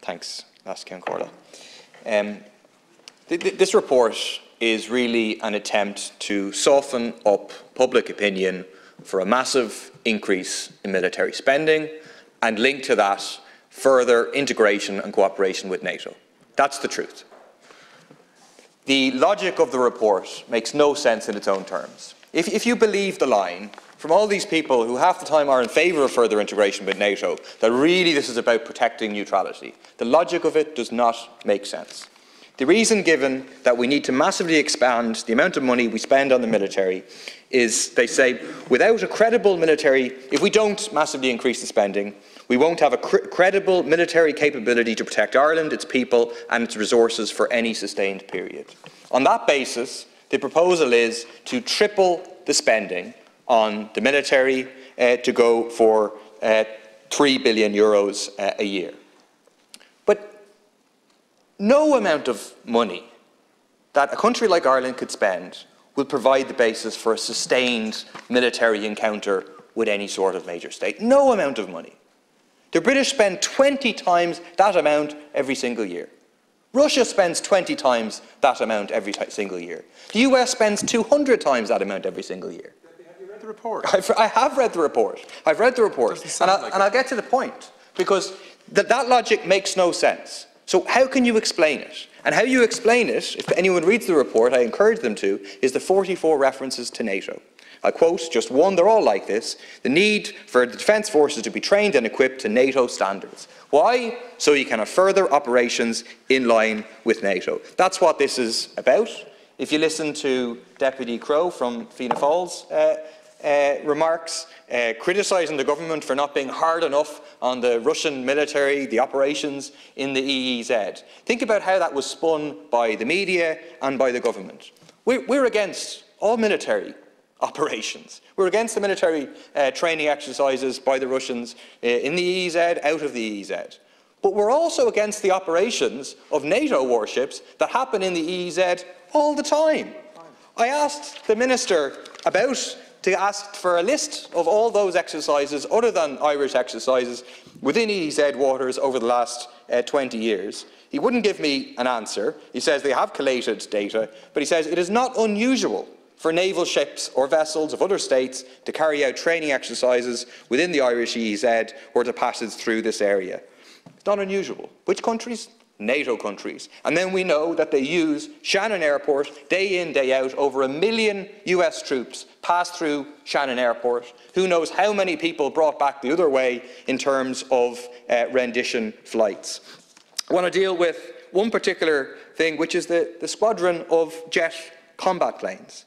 Thanks, Lascian Corda. This report is really an attempt to soften up public opinion for a massive increase in military spending and link to that further integration and cooperation with NATO. That's the truth. The logic of the report makes no sense in its own terms. If you believe the line from all these people who half the time are in favour of further integration with NATO, that really this is about protecting neutrality, the logic of it does not make sense. The reason given that we need to massively expand the amount of money we spend on the military is, they say, without a credible military, if we don't massively increase the spending, we won't have a credible military capability to protect Ireland, its people and its resources for any sustained period. On that basis, the proposal is to triple the spending on the military to go for €3 billion a year. But no amount of money that a country like Ireland could spend will provide the basis for a sustained military encounter with any sort of major state. No amount of money. The British spend 20 times that amount every single year. Russia spends 20 times that amount every single year. The US spends 200 times that amount every single year. Have you read the report? I have read the report. I've read the report. And I'll get to the point, because that logic makes no sense. So how can you explain it? And how you explain it, if anyone reads the report, I encourage them to, is the 44 references to NATO. I quote just one, they're all like this: the need for the defence forces to be trained and equipped to NATO standards. Why? So you can have further operations in line with NATO. That's what this is about. If you listen to Deputy Crowe from Fianna Fáil's remarks, criticising the government for not being hard enough on the Russian military, the operations in the EEZ. Think about how that was spun by the media and by the government. We're against all military operations. We're against the military training exercises by the Russians in the EEZ, out of the EEZ. But we're also against the operations of NATO warships that happen in the EEZ all the time. I asked the Minister to ask for a list of all those exercises, other than Irish exercises, within EEZ waters over the last 20 years. He wouldn't give me an answer. He says they have collated data, but he says it is not unusual for naval ships or vessels of other states to carry out training exercises within the Irish EEZ or to passage through this area. It's not unusual. Which countries? NATO countries. And then we know that they use Shannon Airport day in, day out. Over 1 million US troops pass through Shannon Airport. Who knows how many people brought back the other way in terms of rendition flights. I want to deal with one particular thing, which is the squadron of jet combat planes.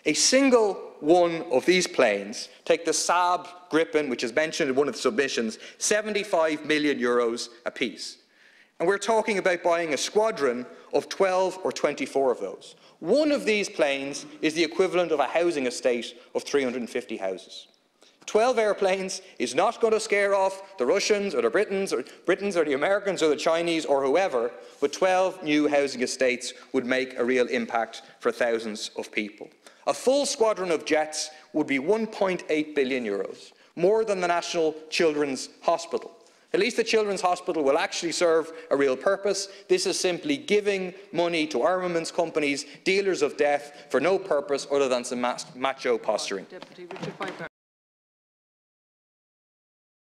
A single one of these planes, take the Saab Gripen, which is mentioned in one of the submissions, €75 million apiece. And we're talking about buying a squadron of 12 or 24 of those. One of these planes is the equivalent of a housing estate of 350 houses. 12 airplanes is not going to scare off the Russians or the Britons or the Americans or the Chinese or whoever, but 12 new housing estates would make a real impact for thousands of people. A full squadron of jets would be €1.8 billion, more than the National Children's Hospital. At least the Children's Hospital will actually serve a real purpose. This is simply giving money to armaments companies, dealers of death, for no purpose other than some macho posturing.